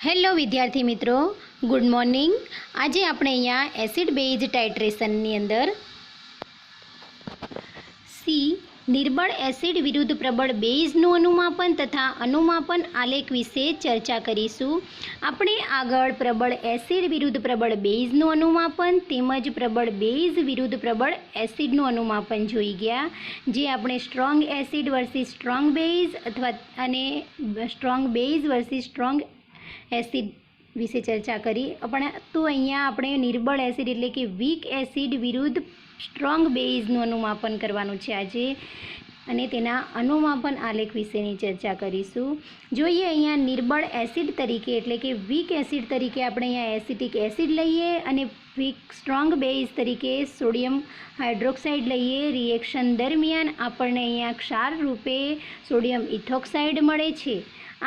Hello વિદ્યાર્થી મિત્રો, good morning. આજે આપણે અહીંયા એસિડ બેઝ ટાઇટ્રેશનની અંદર સી નિર્બળ એસિડ વિરુદ્ધ પ્રબળ બેઝનું અનુમાપન તથા અનુમાપન આલેખ વિશે ચર્ચા કરીશું. આપણે આગળ પ્રબળ એસિડ વિરુદ્ધ પ્રબળ બેઝનું અનુમાપન તેમજ પ્રબળ બેઝ વિરુદ્ધ પ્રબળ એસિડનું અનુમાપન જોઈ ગયા, જે આપણે strong acid versus strong base અથવા અને strong base versus strong acid વિશે ચર્ચા કરી. તો અહીંયા આપણે નિર્બળ એસિડ એટલે કે વીક એસિડ વિરુદ્ધ સ્ટ્રોંગ બેઝનું અનુમાપન કરવાનું છે આજે, અને તેના અનુમાપન આલેખ વિશેની ચર્ચા કરીશું. જોઈએ અહીંયા નિર્બળ એસિડ તરીકે એટલે કે વીક એસિડ તરીકે આપણે અહીંયા એસિટિક એસિડ લઈએ અને વીક સ્ટ્રોંગ બેઝ તરીકે સોડિયમ હાઇડ્રોક્સાઇડ લઈએ. રિએક્શન દરમિયાન આપણને અહીંયા ક્ષાર રૂપે સોડિયમ ઇથોક્સાઇડ મળે છે.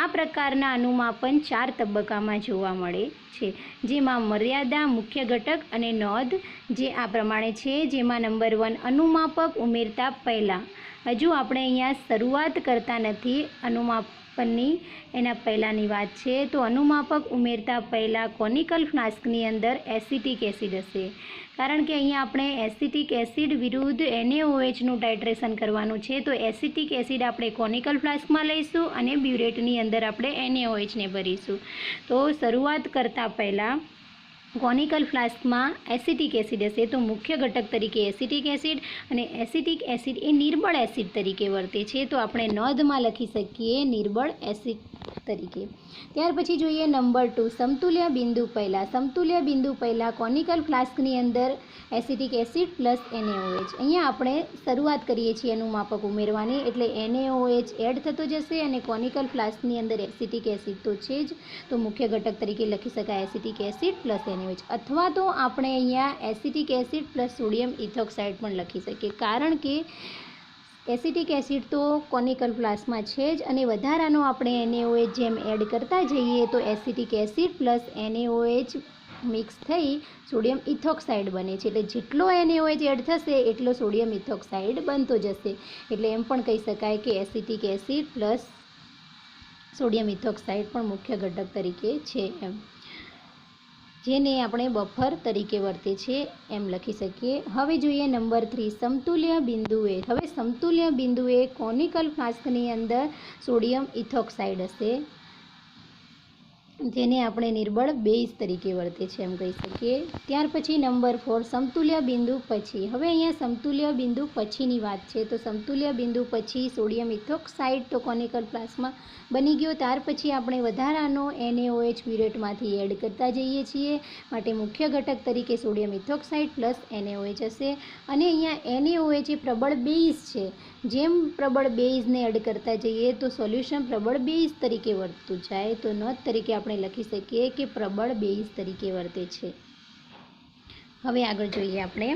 આ પ્રકારના અનુમાપન 4 તબક્કામાં જોવા મળે છે, જેમાં મર્યાદા, મુખ્ય ઘટક અને નોંધ જે આ પ્રમાણે છે. જેમાં નંબર 1 અનુમાપક ઉમેરતા પહેલાં. હજુ આપણે અહીંયા શરૂઆત કરતા નથી અનુમાપનની, એના પહેલાંની વાત છે. તો અનુમાપક ઉમેરતા પહેલાં કોનિકલ ફ્લાસ્કની અંદર એસિટિક એસિડ હશે, કારણ કે અહીંયા આપણે એસિટિક એસિડ વિરુદ્ધ NaOHનું ટાઇટ્રેશન કરવાનું છે. તો એસિટિક એસિડ આપણે કોનિકલ ફ્લાસ્કમાં લઈશું અને બ્યુરેટની અંદર આપણે NaOHને ભરીશું. તો શરૂઆત કરતાં પહેલાં કોનિકલ ફ્લાસ્કમાં એસિટિક એસિડ હશે, તો મુખ્ય ઘટક તરીકે એસિટિક એસિડ, અને એસિટિક એસિડ એ નિર્બળ એસિડ તરીકે વર્તે છે. તો આપણે નોંધમાં લખી શકીએ નિર્બળ એસિડ તરીકે. ત્યાર પછી જોઈએ નંબર 2 સમતુલ્ય બિંદુ પહેલાં. સમતુલ્ય બિંદુ પહેલાં કોનિકલ ફ્લાસ્કની અંદર એસિટિક એસિડ પ્લસ NaOH. અહીંયા આપણે શરૂઆત કરીએ છીએ અનુમાપક ઉમેરવાની, એટલે NaOH એડ થતો જશે અને કોનિકલ ફ્લાસ્કની અંદર એસિટિક એસિડ તો છે જ, તો મુખ્ય ઘટક તરીકે લખી શકાય એસિટિક એસિડ પ્લસ NaOH. અથવા તો આપણે અહીંયા એસિટિક એસિડ પ્લસ સોડિયમ ઇથોક્સાઇડ પણ લખી શકીએ, કારણ કે એસિટિક એસિડ તો કોનિકલ ફ્લાસ્કમાં છે જ, અને વધારાનો આપણે NaOH જેમ એડ કરતા જઈએ તો acetic acid plus NaOH mix થઈ સોડિયમ ઇથોક્સાઇડ બને છે. એટલે જેટલો NaOH એડ થશે એટલો સોડિયમ ઇથોક્સાઇડ બનતો જશે. એટલે એમ પણ કહી શકાય કે એસિટિક એસિડ પ્લસ સોડિયમ ઇથોક્સાઇડ પણ મુખ્ય ઘટક તરીકે છે, એમ જેને આપણે બફર તરીકે વર્તે છે એમ લખી શકીએ. હવે જોઈએ નંબર 3 સમતુલ્ય બિંદુએ. હવે સમતુલ્ય બિંદુએ કોનિકલ ફ્લાસ્કની અંદર સોડિયમ ઇથોક્સાઇડ હશે, જેને આપણે નિર્બળ બેઝ તરીકે વર્તે છે એમ કહી શકીએ. ત્યાર પછી નંબર 4 સમતુલ્ય બિંદુ પછી. હવે અહીંયા સમતુલ્ય બિંદુ પછીની વાત છે. તો સમતુલ્ય બિંદુ પછી સોડિયમ ઇથોક્સાઇડ તો કોનિકલ ફ્લાસ્કમાં બની ગયો. ત્યાર પછી આપણે વધારાનો NaOH બ્યુરેટમાંથી એડ કરતા જઈએ છીએ, માટે મુખ્ય ઘટક તરીકે સોડિયમ ઇથોક્સાઇડ પ્લસ NaOH હશે. અને અહીંયા NaOH એ પ્રબળ બેઝ છે. જેમ પ્રબળ બેઝને એડ કરતા જઈએ તો સોલ્યુશન પ્રબળ બેઝ તરીકે વર્તતું જાય. તો નોંધ તરીકે આપણે લખી શકીએ કે પ્રબળ બેઝ તરીકે વર્તે છે. હવે આગળ જોઈએ આપણે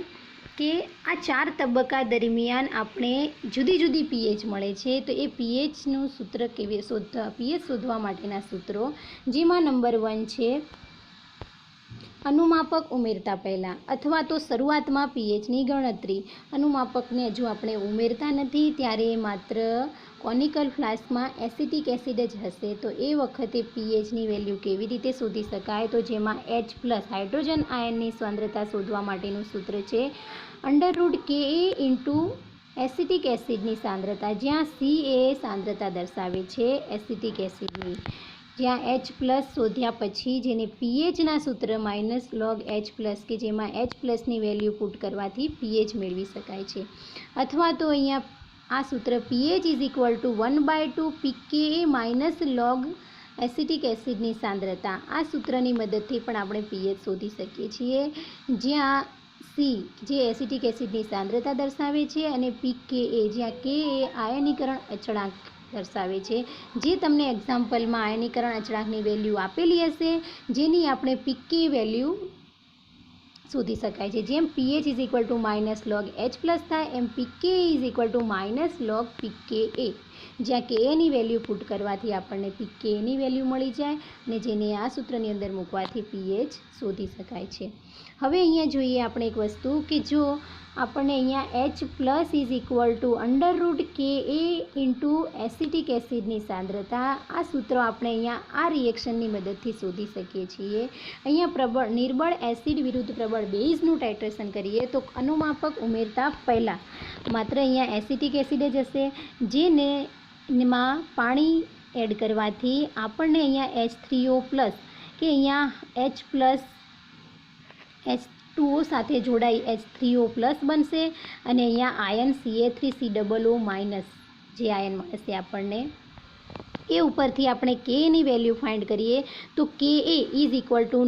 કે આ 4 તબક્કા દરમિયાન આપણે જુદી જુદી pH મળે છે. તો એ pHનું સૂત્ર કેવી pH શોધવા માટેના સૂત્રો, જેમાં નંબર 1 છે અનુમાપક ઉમેરતા પહેલાં અથવા તો શરૂઆતમાં pHની ગણતરી. અનુમાપકને હજુ આપણે ઉમેરતા નથી, ત્યારે માત્ર કોનિકલ ફ્લાસ્કમાં એસિટિક એસિડ જ હશે. તો એ વખતે pHની વેલ્યુ કેવી રીતે શોધી શકાય? તો જેમાં H+ હાઇડ્રોજન આયનની સાંદ્રતા શોધવા માટેનું સૂત્ર છે √Ka ઇન્ટુ એસિટિક એસિડની સાંદ્રતા, જ્યાં C એ સાંદ્રતા દર્શાવે છે એસિટિક એસિડની, જ્યાં H+ શોધ્યા પછી જેને pHના સૂત્ર -log H+, કે જેમાં H+ની વેલ્યુ પુટ કરવાથી pH મેળવી શકાય છે. અથવા તો અહીંયા આ સૂત્ર pH = 1/2 pKa log એસિટિક એસિડની સાંદ્રતા, આ સૂત્રની મદદથી પણ આપણે pH શોધી શકીએ છીએ, જ્યાં C જે એસિટિક એસિડની સાંદ્રતા દર્શાવે છે અને pKa જ્યાં Ka આયનીકરણ અચળાંક દર્શાવે છે, જે તમને એક્ઝામ્પલમાં આયનીકરણ અચળાંકની વેલ્યુ આપેલી હશે, જેની આપણે pK વેલ્યુ શોધી શકાય છે. જેમ pH = -log H+ થાય એમ pK = -log pKa, જ્યાં Kaની વેલ્યુ પુટ કરવાથી આપણને pKaની વેલ્યુ મળી જાય, અને જેને આ સૂત્રની અંદર મૂકવાથી pH શોધી શકાય છે. હવે અહીંયા જોઈએ આપણે એક વસ્તુ કે જો આપણને અહીંયા H plus is equal to under route કે એ ઇન્ટુ એસિટિક એસિડની સાંદ્રતા. આ સૂત્ર આપણે અહીંયા આ રિએક્શનની મદદથી શોધી શકીએ છીએ. અહીંયા નિર્બળ એસિડ વિરુદ્ધ પ્રબળ બેઝનું ટાઇટ્રેશન કરીએ તો અનુમાપક ઉમેરતા પહેલાં માત્ર અહીંયા એસિટિક એસિડ જ હશે, જેને પાણી એડ કરવાથી આપણને અહીંયા H3O પ્લસ કે અહીંયા H પ્લસ H2O સાથે જોડાઈ H3O પ્લસ બનશે અને અહીંયા આયન Ca3COO માઇનસ જે આયન મળશે આપણને. એ ઉપરથી આપણે કેની વેલ્યુ ફાઇન્ડ કરીએ તો Ka ઇઝ ઇક્વલ ટુ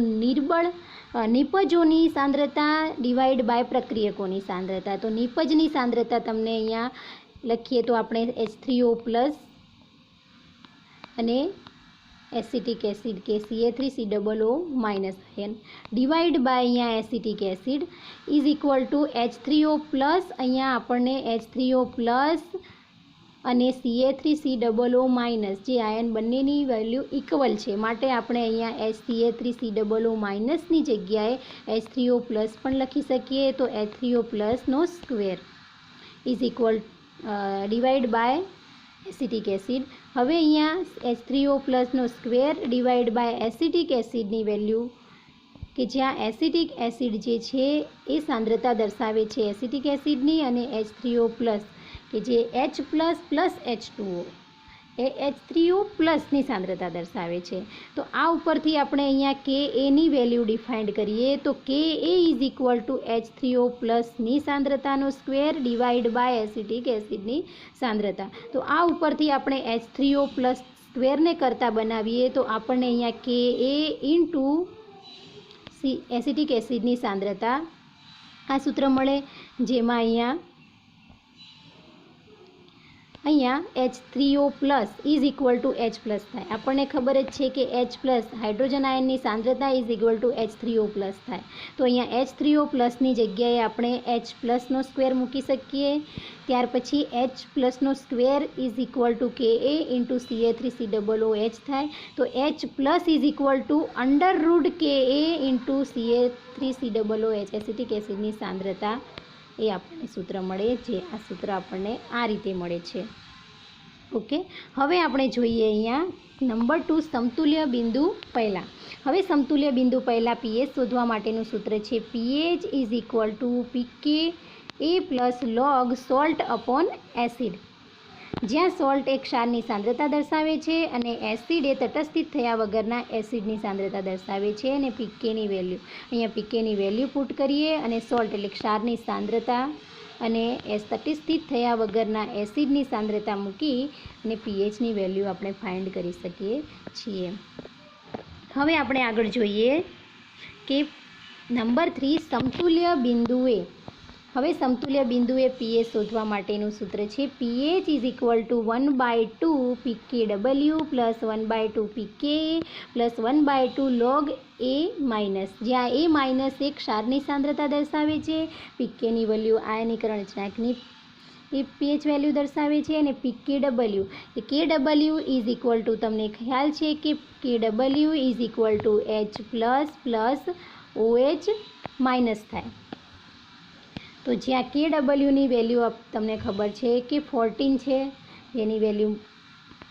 નિપજોની સાંદ્રતા ડિવાઈડ બાય પ્રક્રિયકોની સાંદ્રતા. તો નિપજની સાંદ્રતા તમને અહીંયા લખીએ તો આપણે H3O પ્લસ અને એસિટિક એસિડ કે Ca3COO minus ion divide by અહીંયા acetic acid is equal to H3O plus, અહીંયા આપણને H3O પ્લસ અને Ca3COO માઇનસ જે આયન બંનેની વેલ્યુ ઇક્વલ છે માટે આપણે અહીંયા Ca3COO માઇનસની જગ્યાએ H3O પ્લસ પણ લખી શકીએ. તો H3O પ્લસનો square is equal divide by acetic acid. હવે અહીંયા H3O પ્લસનો સ્ક્વેર ડિવાઈડ બાય એસિટિક એસિડની વેલ્યુ કે જ્યાં એસિટિક એસિડ જે છે એ સાંદ્રતા દર્શાવે છે એસિટિક એસિડની અને H3O પ્લસ કે જે H પ્લસ પ્લસ H2O એ H3O પ્લસની સાંદ્રતા દર્શાવે છે. તો આ ઉપરથી આપણે અહીંયા Kaની વેલ્યુ ડિફાઇન્ડ કરીએ તો Ka is equal to H3O પ્લસની સાંદ્રતાનો સ્ક્વેર ડિવાઈડ બાય એસિટિક એસિડની સાંદ્રતા. તો આ ઉપરથી આપણે H3O પ્લસ સ્ક્વેરને કરતાં બનાવીએ તો આપણને અહીંયા Ka ઇન્ટુ એસિટિક એસિડની સાંદ્રતા આ સૂત્ર મળે, જેમાં અહીંયા H3O plus is equal two H plus થાય. આપણને ખબર જ છે કે H પ્લસ હાઇડ્રોજન આયનની સાંદ્રતા is equal to H3O plus થાય. તો અહીંયા H3O પ્લસની જગ્યાએ આપણે H પ્લસનો સ્ક્વેર મૂકી શકીએ. ત્યાર પછી H પ્લસનો square is equal to Ka into Ca3COOH થાય. તો H plus is equal to under root Ka into Ca3COOH acetic એસિડની સાંદ્રતા એ આપણને સૂત્ર મળે, જે આ સૂત્ર આપણને આ રીતે મળે છે. ઓકે, હવે આપણે જોઈએ અહીંયા નંબર 2 સમતુલ્ય બિંદુ પહેલાં. હવે સમતુલ્ય બિંદુ પહેલાં pH શોધવા માટેનું સૂત્ર છે pH is equal two pKa plus log salt upon acid, જ્યાં સોલ્ટ એ ક્ષારની સાંદ્રતા દર્શાવે છે અને એસિડ એ તટસ્થિત થયા વગરના એસિડની સાંદ્રતા દર્શાવે છે. અને પીકેની વેલ્યુ અહીંયા પીકેની વેલ્યુ પુટ કરીએ અને સોલ્ટ એટલે ક્ષારની સાંદ્રતા અને તટસ્થિત થયા વગરના એસિડની સાંદ્રતા મૂકી અને પીએચની વેલ્યુ આપણે ફાઇન્ડ કરી શકીએ છીએ. હવે આપણે આગળ જોઈએ કે નંબર 3 સમતુલ્ય બિંદુએ. હવે સમતુલ્ય બિંદુએ pH શોધવા માટેનું સૂત્ર છે pH is equal two 1/2 pKw plus 1/2 pKa plus 1/2 log A minus, જ્યાં A માઇનસ એ ક્ષારની સાંદ્રતા દર્શાવે છે, pKની વેલ્યુ આયનીકરણ અચળાંકની એ pH વેલ્યુ દર્શાવે છે અને pKw A Kw is equal two તમને ખ્યાલ છે કે Kw is equal two H plus plus OH minus થાય. તો જ્યાં Kwની વેલ્યુ તમને ખબર છે કે 14 છે, એની વેલ્યુ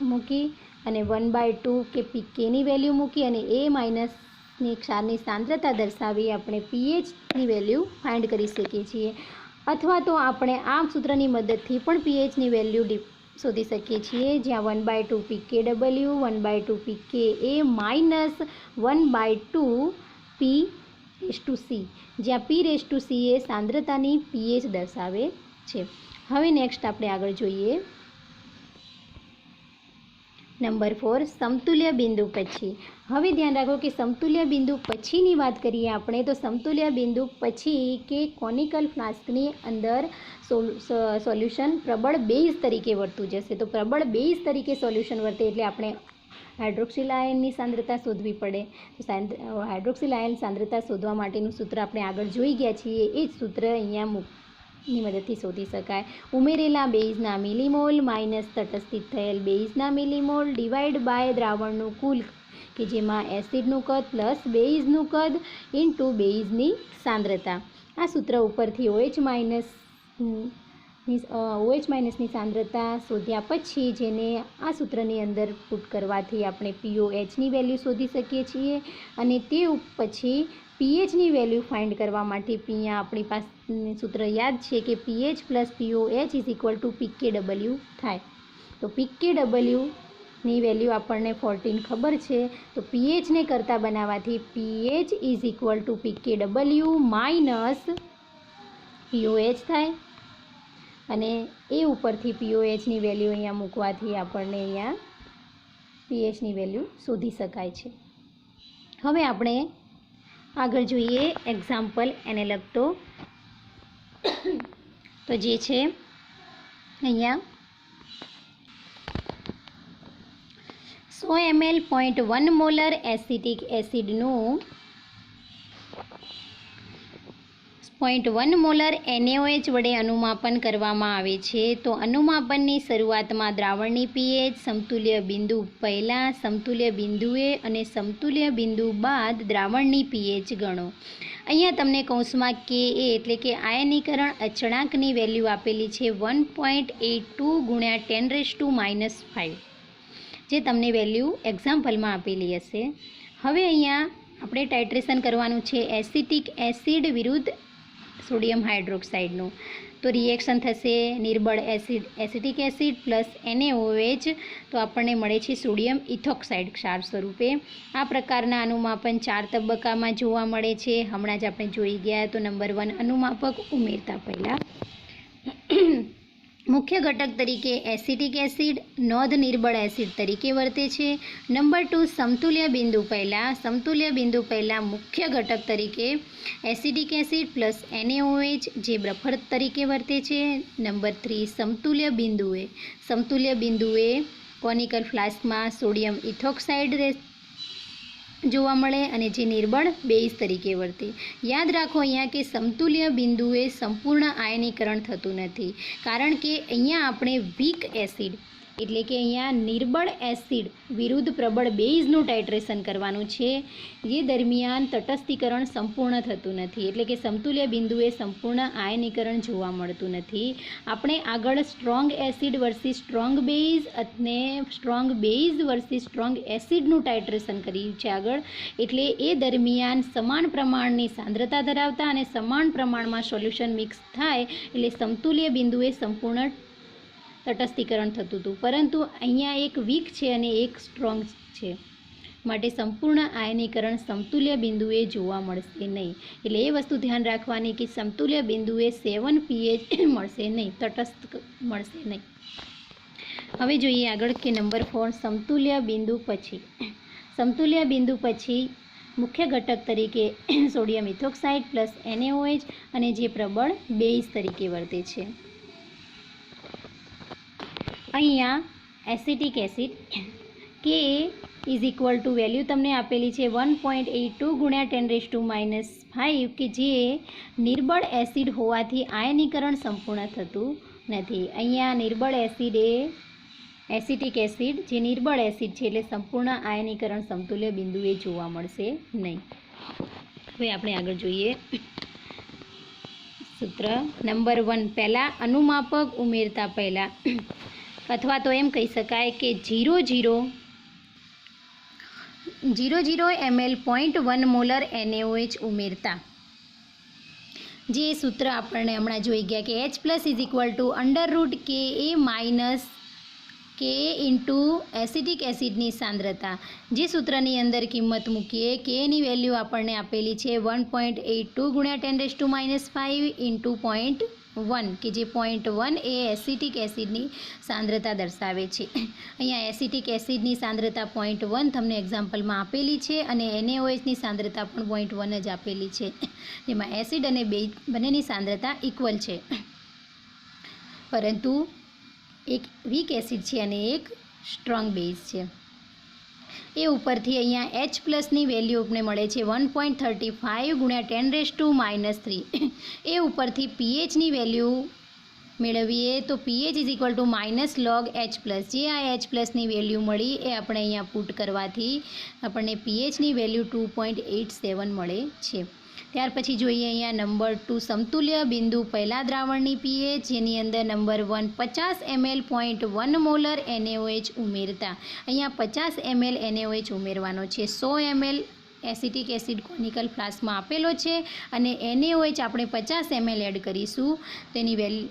મૂકી અને 1/2 કે pKની વેલ્યુ મૂકી અને A માઇનસની ક્ષારની સાંદ્રતા દર્શાવી આપણે pHની વેલ્યુ ફાઇન્ડ કરી શકીએ છીએ. અથવા તો આપણે આ સૂત્રની મદદથી પણ pHની વેલ્યુ શોધી શકીએ છીએ, જ્યાં 1/2 pKw 1/2 pKa માઇનસ 1/2 P⁻C, જ્યાં P⁻C એ સાંદ્રતાની pH દર્શાવે છે. હવે નેક્સ્ટ આપણે આગળ જોઈએ નંબર 4 સમતુલ્ય બિંદુ પછી. હવે ધ્યાન રાખો કે સમતુલ્ય બિંદુ પછીની વાત કરીએ આપણે તો સમતુલ્ય બિંદુ પછી કે કોનિકલ ફ્લાસ્કની અંદર સોલ્યુશન પ્રબળ બેઝ તરીકે વર્તું જશે. તો પ્રબળ બેઝ તરીકે સોલ્યુશન વર્તે એટલે આપણે હાઇડ્રોક્સિલ આયનની સાંદ્રતા શોધવી પડે. તો હાઇડ્રોક્સિલ આયન સાંદ્રતા શોધવા માટેનું સૂત્ર આપણે આગળ જોઈ ગયા છીએ, એ જ સૂત્ર અહીંયા ની મદદથી શોધી શકાય. ઉમેરેલા બેઝના મિલીમોલ માઇનસ તટસ્થિત થયેલ બેઝના મિલીમોલ ડિવાઈડ બાય દ્રાવણનું કુલ કે જેમાં એસિડનું કદ પ્લસ બેઝનું કદ ઇન્ટુ બેઝની સાંદ્રતા. આ સૂત્ર ઉપરથી OH માઇનસની સાંદ્રતા શોધ્યા પછી જેને આ સૂત્રની અંદર પુટ કરવાથી આપણે POHની વેલ્યુ શોધી શકીએ છીએ અને તે પછી pHની વેલ્યુ ફાઇન્ડ કરવા માટે અહીંયા આપણી પાસે સૂત્ર યાદ છે કે pH plus POH is equal two pKw થાય. તો pKwની વેલ્યુ આપણને 14 ખબર છે, તો pHને કરતાં બનાવવાથી pH is equal two pKw minus POH થાય અને એ ઉપરથી POHની વેલ્યુ અહીંયા મૂકવાથી આપણને અહીંયા pHની વેલ્યુ શોધી શકાય છે. હવે આપણે આગળ જોઈએ એક્ઝામ્પલ એને લગતો, તો જે છે અહીંયા 100 ml 0.1 મોલર એસિટિક એસિડનું 0.1 મોલર NaOH વડે અનુમાપન કરવામાં આવે છે. તો અનુમાપનની શરૂઆતમાં દ્રાવણની pH સમતુલ્ય બિંદુ પહેલાં, સમતુલ્ય બિંદુએ અને સમતુલ્ય બિંદુ બાદ દ્રાવણની pH ગણો. અહીંયા તમને કૌંસમાં Ka એટલે કે આયનીકરણ અચળાંકની વેલ્યુ આપેલી છે 1.82 × 10⁻⁵, જે તમને વેલ્યુ એક્ઝામ્પલમાં આપેલી હશે. હવે અહીંયા આપણે ટાઇટ્રેશન કરવાનું છે એસિટિક એસિડ વિરુદ્ધ સોડિયમ હાઇડ્રોક્સાઇડનું. તો રિએક્શન થશે નિર્બળ એસિટિક એસિડ પ્લસ NaOH, તો આપણને મળે છે સોડિયમ ઇથોક્સાઇડ ક્ષાર સ્વરૂપે. આ પ્રકારના અનુમાપન 4 તબક્કામાં જોવા મળે છે. હમણાં જ આપણે જોઈ ગયા. તો નંબર 1 અનુમાપક ઉમેરતા પહેલાં મુખ્ય ઘટક તરીકે એસિટિક એસિડ નોંધ નિર્બળ એસિડ તરીકે વર્તે છે. નંબર 2 સમતુલ્ય બિંદુ પહેલાં મુખ્ય ઘટક તરીકે એસિટિક એસિડ પ્લસ NaOH જે બ્રફર તરીકે વર્તે છે. નંબર 3 સમતુલ્ય બિંદુએ કોનિકલ ફ્લાસ્કમાં સોડિયમ ઇથોક્સાઇડ જોવા મળે અને જે નિર્બળ બેઝ તરીકે વર્તે. યાદ રાખો અહીંયા કે સમતુલ્ય બિંદુએ સંપૂર્ણ આયનીકરણ થતું નથી, કારણ કે અહીંયા આપણે વીક એસિડ એટલે કે અહીંયા નિર્બળ એસિડ વિરુદ્ધ પ્રબળ બેઝનું ટાઇટ્રેશન કરવાનું છે. જે દરમિયાન તટસ્થીકરણ સંપૂર્ણ થતું નથી, એટલે કે સમતુલ્ય બિંદુએ સંપૂર્ણ આયનીકરણ જોવા મળતું નથી. આપણે આગળ strong acid versus strong base અને સ્ટ્રોંગ બેઝ વર્સિસ સ્ટ્રોંગ એસિડનું ટાઇટ્રેશન કર્યું છે આગળ. એટલે એ દરમિયાન સમાન પ્રમાણની સાંદ્રતા ધરાવતા અને સમાન પ્રમાણમાં સોલ્યુશન મિક્સ થાય એટલે સમતુલ્ય બિંદુએ સંપૂર્ણ તટસ્થીકરણ થતું હતું. પરંતુ અહીંયા એક વીક છે અને એક સ્ટ્રોંગ છે, માટે સંપૂર્ણ આયનીકરણ સમતુલ્ય બિંદુએ જોવા મળશે નહીં. એટલે એ વસ્તુ ધ્યાન રાખવાની કે સમતુલ્ય બિંદુએ 7 pH મળશે નહીં, તટસ્થ મળશે નહીં. હવે જોઈએ આગળ કે નંબર 4 સમતુલ્ય બિંદુ પછી મુખ્ય ઘટક તરીકે સોડિયમ ઇથોક્સાઇડ પ્લસ NaOH અને જે પ્રબળ બેઝ તરીકે વર્તે છે. અહીંયા acetic acid Ka is equal two value તમને આપેલી છે 1.82 × 10⁻⁵, કે જે નિર્બળ એસિડ હોવાથી આયનીકરણ સંપૂર્ણ થતું નથી. અહીંયા નિર્બળ એસિડ એ એસિટિક એસિડ જે નિર્બળ એસિડ છે એટલે સંપૂર્ણ આયનીકરણ સમતુલ્ય બિંદુએ જોવા મળશે નહીં. હવે આપણે આગળ જોઈએ સૂત્ર નંબર 1 પહેલાં અનુમાપક ઉમેરતા પહેલાં, અથવા તો એમ કહી શકાય કે 0 ml 0.1 મોલર NaOH ઉમેરતા જે સૂત્ર આપણને હમણાં જોઈ ગયા કે H+ is equal to √Ka minus Ka into acetic એસિડની સાંદ્રતા. જે સૂત્રની અંદર કિંમત મૂકીએ, Kની વેલ્યુ આપણને આપેલી છે 1.82 × 10⁻⁵ × 0.1, કે જે 0.1 એ એસિટિક એસિડની સાંદ્રતા દર્શાવે છે. અહીંયા એસિટિક એસિડની સાંદ્રતા 0.1 તમને એક્ઝામ્પલમાં આપેલી છે અને NaOHની સાંદ્રતા પણ 0.1 જ આપેલી છે, જેમાં એસિડ અને બેઝ બંનેની સાંદ્રતા ઇક્વલ છે, પરંતુ એક વીક એસિડ છે અને એક સ્ટ્રોંગ બેઝ છે. એ ઉપરથી અહીંયા H+ની વેલ્યુ આપણને મળે છે 1.35 × 10⁻⁻3. એ ઉપરથી pHની વેલ્યુ મેળવીએ તો pH is equal two -log H+. જે આ H+ની વેલ્યુ મળી એ આપણે અહીંયા પુટ કરવાથી આપણને pHની વેલ્યુ 2.87 મળે છે. ત્યાર પછી જોઈએ અહીંયા નંબર 2 સમતુલ્ય બિંદુ પહેલા દ્રાવણની પીએચ, જેની અંદર નંબર 1 50 ml 0.1 મોલર NaOH ઉમેરતા. અહીંયા 50 ml NaOH ઉમેરવાનો છે. 100 ml એસિટિક એસિડ કોનિકલ ફ્લાસ્કમાં આપેલો છે અને NaOH આપણે 50 ml એડ કરીશું. તેની વેલ્યુ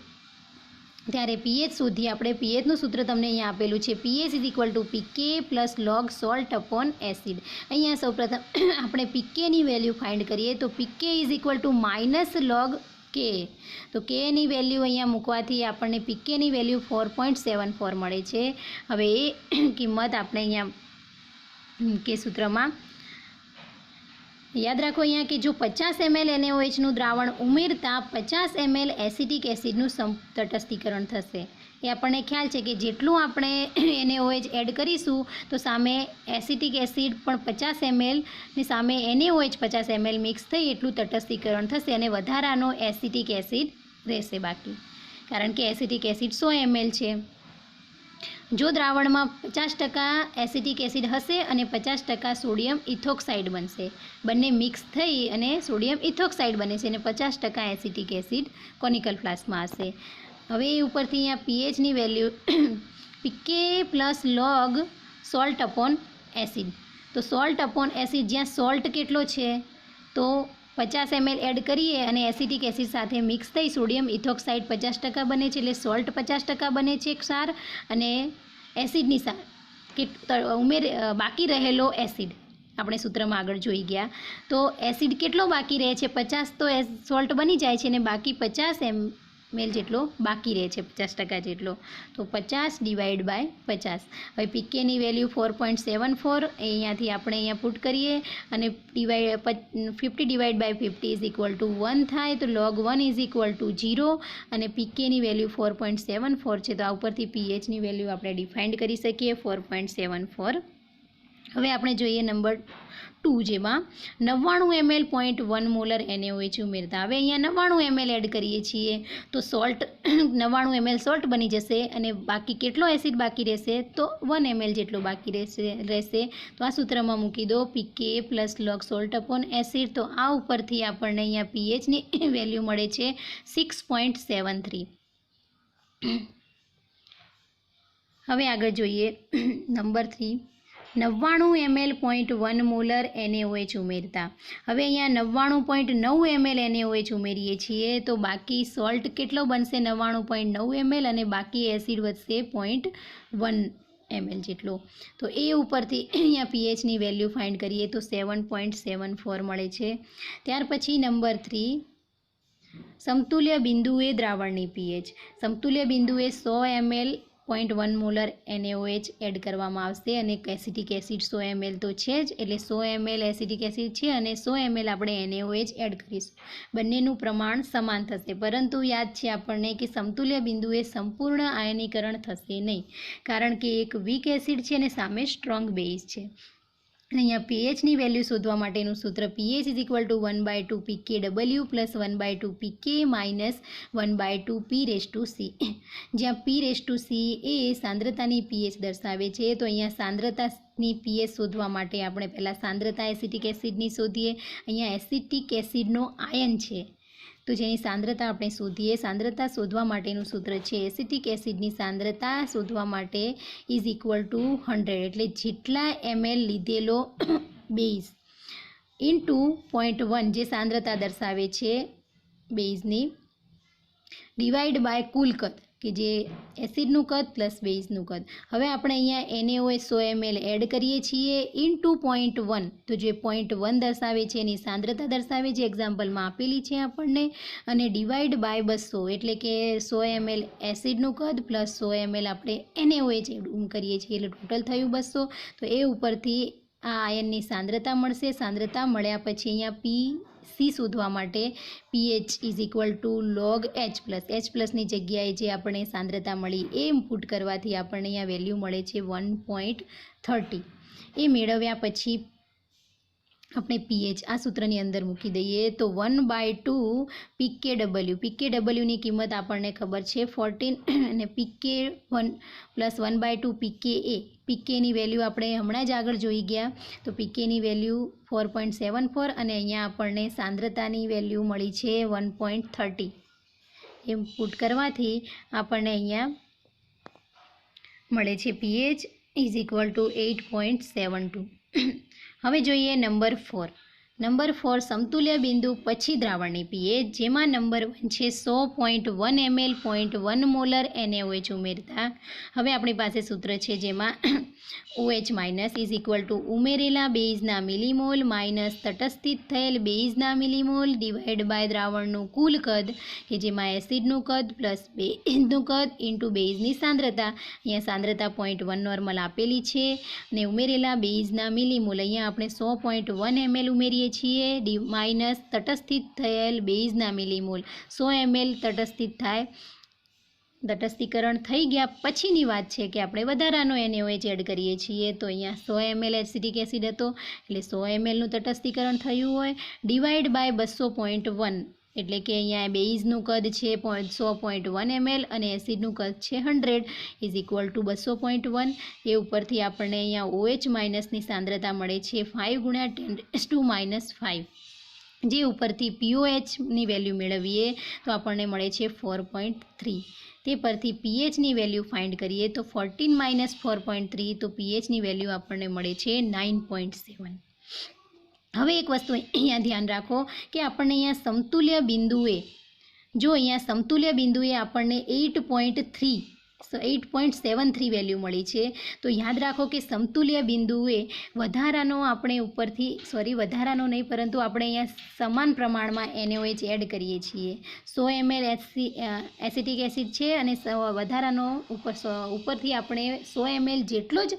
ત્યારે પીએચ શોધી. આપણે પીએચનું સૂત્ર તમને અહીંયા આપેલું છે. PH is equal to pK plus log salt upon acid. અહીંયા સૌપ્રથમ આપણે પીકેની વેલ્યુ ફાઇન્ડ કરીએ તો pK is equal to minus log K. તો કેની વેલ્યુ અહીંયા મૂકવાથી આપણને પીકેની વેલ્યુ 4.74 મળે છે. હવે એ કિંમત આપણે અહીંયા કે સૂત્રમાં યાદ રાખો અહીંયા કે જો 50 ml NaOHનું દ્રાવણ ઉમેરતા 50 ml એસિટિક એસિડનું તટસ્થીકરણ થશે. એ આપણને ખ્યાલ છે કે જેટલું આપણે NaOH એડ કરીશું તો સામે એસિટિક એસિડ પણ 50 ml ની સામે NaOH 50 ml મિક્સ થઈ એટલું તટસ્થીકરણ થશે અને વધારાનો એસિટિક એસિડ રહેશે બાકી, કારણ કે એસિટિક એસિડ 100 ml છે. જો દ્રાવણમાં 50% એસિટિક એસિડ હશે અને 50% સોડિયમ ઇથોક્સાઇડ બનશે, બંને મિક્સ થઈ અને સોડિયમ ઇથોક્સાઇડ બને છે અને 50% એસિટિક એસિડ કોનિકલ ફ્લાસ્કમાં હશે. હવે એ ઉપરથી અહીંયા પીએચની value pK plus log salt upon acid. તો સોલ્ટ અપોન એસિડ જ્યાં સોલ્ટ કેટલો છે તો 50 ml એડ કરીએ અને એસિટિક એસિડ સાથે મિક્સ થઈ સોડિયમ ઇથોક્સાઇડ 50% બને છે, એટલે સોલ્ટ 50% બને છે ક્ષાર, અને એસિડની બાકી રહેલો એસિડ આપણે સૂત્રમાં આગળ જોઈ ગયા. તો એસિડ કેટલો બાકી રહે છે? 50 તો સોલ્ટ બની જાય છે અને બાકી 50 ml જેટલો બાકી રહે છે, 50% જેટલો. તો 50 ડિવાઈડ બાય 50. હવે પીકેની વેલ્યુ 4.74 અહીંયાથી આપણે અહીંયા પુટ કરીએ અને 50 divide by 50 is equal to 1 થાય. તો log 1 ઇઝ ઇક્વલ ટુ 0 અને પીકેની વેલ્યુ 4.74 છે. તો આ ઉપરથી પીએચની વેલ્યુ આપણે ડિફાઇન્ડ કરી શકીએ 4.74. હવે આપણે જોઈએ નંબર 2, જેમાં 99 ml 0.1 મોલર NaOH ઉમેરતા. હવે અહીંયા 99 ml એડ કરીએ છીએ તો સોલ્ટ 99 ml સોલ્ટ બની જશે અને બાકી કેટલો એસિડ બાકી રહેશે? તો 1 ml જેટલો બાકી રહેશે. તો આ સૂત્રમાં મૂકી દો pK plus log salt upon acid. તો આ ઉપરથી આપણને અહીંયા પીએચની વેલ્યુ મળે છે 6.73. હવે આગળ જોઈએ નંબર 3, 99 ml 0.1 મોલર NaOH ઉમેરતા. હવે અહીંયા 99.9 ml NaOH ઉમેરીએ છીએ તો બાકી સોલ્ટ કેટલો બનશે? 99.9 ml અને બાકી એસિડ વધશે 0.1 ml જેટલો. તો એ ઉપરથી અહીંયા પીએચની વેલ્યુ ફાઇન્ડ કરીએ તો 7.74 મળે છે. ત્યાર પછી નંબર 3, સમતુલ્ય બિંદુએ દ્રાવણની પીએચ. સમતુલ્ય બિંદુએ 100 ml 0.1 મોલર NaOH એડ કરવામાં આવશે અને એસિટિક એસિડ 100 ml તો છે જ, એટલે 100 ml એસિટિક એસિડ છે અને 100 ml આપણે NaOH એડ કરીશું. બંનેનું પ્રમાણ સમાન થશે, પરંતુ યાદ છે આપણને કે સમતુલ્ય બિંદુએ સંપૂર્ણ આયનીકરણ થશે નહીં, કારણ કે એક વીક એસિડ છે અને સામે સ્ટ્રોંગ બેઝ છે. અહીંયા પીએચની વેલ્યુ શોધવા માટેનું સૂત્ર pH is equal two 1/2 PKW plus 1/2 PK minus 1/2 P⁻C. જ્યાં P⁻C એ સાંદ્રતાની પીએચ દર્શાવે છે. તો અહીંયા સાંદ્રતાની પીએચ શોધવા માટે આપણે પહેલાં સાંદ્રતા એસિટિક એસિડની શોધીએ. અહીંયા એસિટિક એસિડનો આયન છે તો જેની સાંદ્રતા આપણે શોધીએ. સાંદ્રતા શોધવા માટેનું સૂત્ર છે એસિટિક એસિડની સાંદ્રતા શોધવા માટે ઇઝ ઇક્વલ ટુ 100, એટલે જેટલા ml લીધેલો બેઝ ઇન્ટુ 0.1 જે સાંદ્રતા દર્શાવે છે બેઝની, ડિવાઈડ બાય કુલ કદ કે જે એસિડનું કદ પ્લસ બેઝનું કદ. હવે આપણે અહીંયા NaOH 100 ml એડ કરીએ છીએ ઇન્ટુ 0.1. તો જે 0.1 દર્શાવે છે એની સાંદ્રતા દર્શાવે છે, એક્ઝામ્પલમાં આપેલી છે આપણને, અને ડિવાઈડ બાય 200 એટલે કે 100 ml એસિડનું કદ પ્લસ 100 ml આપણે NaOH એડ કરીએ છીએ એટલે ટોટલ થયું 200. તો એ ઉપરથી આ આયનની સાંદ્રતા મળશે. સાંદ્રતા મળ્યા પછી અહીંયા PC શોધવા માટે pH is equal two log H પ્લસની જગ્યાએ જે આપણને સાંદ્રતા મળી એ ઇનપુટ કરવાથી આપણને અહીંયા વેલ્યુ મળે છે 1.30. એ મેળવ્યા પછી આપણે પીએચ આ સૂત્રની અંદર મૂકી દઈએ તો 1/2 પીકેડબલ્યુની કિંમત આપણને ખબર છે 14 અને પીકે 1 + 1/2 પીકેની વેલ્યુ આપણે હમણાં જ આગળ જોઈ ગયા તો પીકેની વેલ્યુ 4.74 અને અહીંયા આપણને સાંદ્રતાની વેલ્યુ મળી છે 1.30 એમ પુટ કરવાથી આપણને અહીંયા મળે છે પીએચ = 8.72. હવે જોઈએ નંબર 4 સમતુલ્ય બિંદુ પછી દ્રાવણની પીએચ જેમાં નંબર 1 છે 100.1 ml 0.1 મોલર NaOH ઉમેરતા હવે આપણી પાસે સૂત્ર છે જેમાં OH- ઉમેરેલા બેઝના મિલીમોલ માઇનસ તટસ્થિત થયેલ બેઝના મિલીમોલ / દ્રાવણનું કુલ કદ કે જેમાં એસિડનું કદ પ્લસ બેઝનું કદ ઇન્ટુ બેઝની સાંદ્રતા અહીંયા સાંદ્રતા 0.1 નોર્મલ આપેલી છે અને ઉમેરેલા બેઝના મિલીમોલ અહીંયા આપણે 100.1 ml ઉમેરીએ છીએ માઇનસ તટસ્થિત થયેલ બેઝના મિલીમોલ 100 ml તટસ્થીકરણ થઈ ગયા પછીની વાત છે કે આપણે વધારાનો NaOH એડ કરીએ છીએ તો અહીંયા 100 ml એસિટિક એસિડ હતો એટલે 100 mlનું તટસ્થીકરણ થયું હોય / 200.1 એટલે કે અહીંયા બેઝનું કદ છે 100.1 ml અને એસિડનું કદ છે 100 = 200.1 એ ઉપરથી આપણને અહીંયા OH- ની સાંદ્રતા મળે છે 5 × 10⁻⁵ જે ઉપરથી POHની વેલ્યુ મેળવીએ તો આપણને મળે છે 4.3 તે પરથી પીએચની વેલ્યુ ફાઇન્ડ કરીએ તો 14 - 4.3 તો પીએચની વેલ્યુ આપણને મળે છે 9.7. હવે એક વસ્તુ અહીંયા ધ્યાન રાખો કે આપણને અહીંયા સમતુલ્ય બિંદુએ આપણને 8.73 વેલ્યુ મળી છે તો યાદ રાખો કે સમતુલ્ય બિંદુએ વધારાનો નહીં પરંતુ આપણે અહીંયા સમાન પ્રમાણમાં NaOH એડ કરીએ છીએ 100 ml એસિટિક એસિડ છે અને વધારાનો ઉપરથી આપણે 100 ml જેટલો જ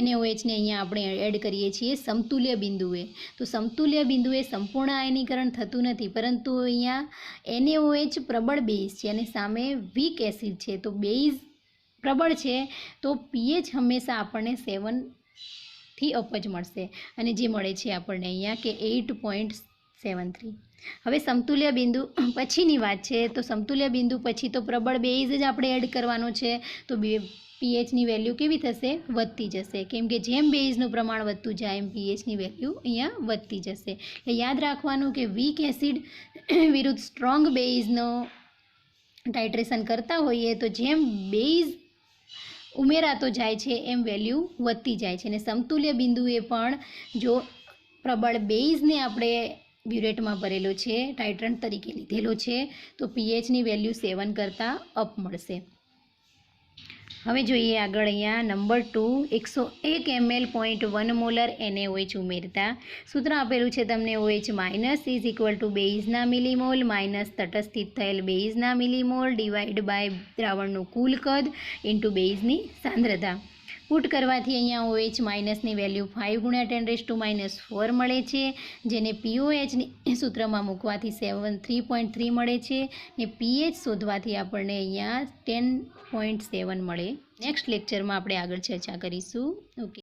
NaOHને અહીંયા આપણે એડ કરીએ છીએ સમતુલ્ય બિંદુએ તો સમતુલ્ય બિંદુએ સંપૂર્ણ આયનીકરણ થતું નથી પરંતુ અહીંયા NaOH પ્રબળ બેઝ છે અને સામે વીક એસિડ છે તો બેઝ પ્રબળ છે તો પીએચ હંમેશા આપણને 7 થી અપ જ મળશે અને જે મળે છે આપણને અહીંયા કે 8.73. હવે સમતુલ્ય બિંદુ પછીની વાત છે તો સમતુલ્ય બિંદુ પછી તો પ્રબળ બેઝ જ આપણે એડ કરવાનો છે તો પીએચની વેલ્યુ કેવી થશે વધતી જશે કેમ કે જેમ બેઝનું પ્રમાણ વધતું જાય એમ પીએચની વેલ્યુ અહીંયા વધતી જશે એટલે યાદ રાખવાનું કે વીક એસિડ વિરુદ્ધ સ્ટ્રોંગ બેઝનો ટાઇટ્રેશન કરતા હોઈએ તો જેમ બેઝ ઉમેરાતો જાય છે એમ વેલ્યુ વધતી જાય છે અને સમતુલ્ય બિંદુએ પણ જો પ્રબળ બેઝને આપણે બ્યુરેટમાં ભરેલો છે ટાઇટ્રન્ટ તરીકે લીધેલો છે તો પીએચની વેલ્યુ 7 કરતાં અપ મળશે. હવે જોઈએ આગળ અહીંયા નંબર 2 101 ml 0.1 મોલર NaOH ઉમેરતા સૂત્ર આપેલું છે તમને OH- = બેઝના મિલીમોલ માઇનસ તટસ્થિત થયેલ બેઝના મિલીમોલ / દ્રાવણનું કુલ કદ ઇન્ટુ બેઝની સાંદ્રતા પુટ કરવાથી અહીંયા OH- ની વેલ્યુ 5 × 10⁻⁴ મળે છે જેને POHની સૂત્રમાં મૂકવાથી 3.3 મળે છે ને પીએચ શોધવાથી આપણને અહીંયા 10.7 મળે. નેક્સ્ટ લેક્ચરમાં આપણે આગળ ચર્ચા કરીશું. ઓકે.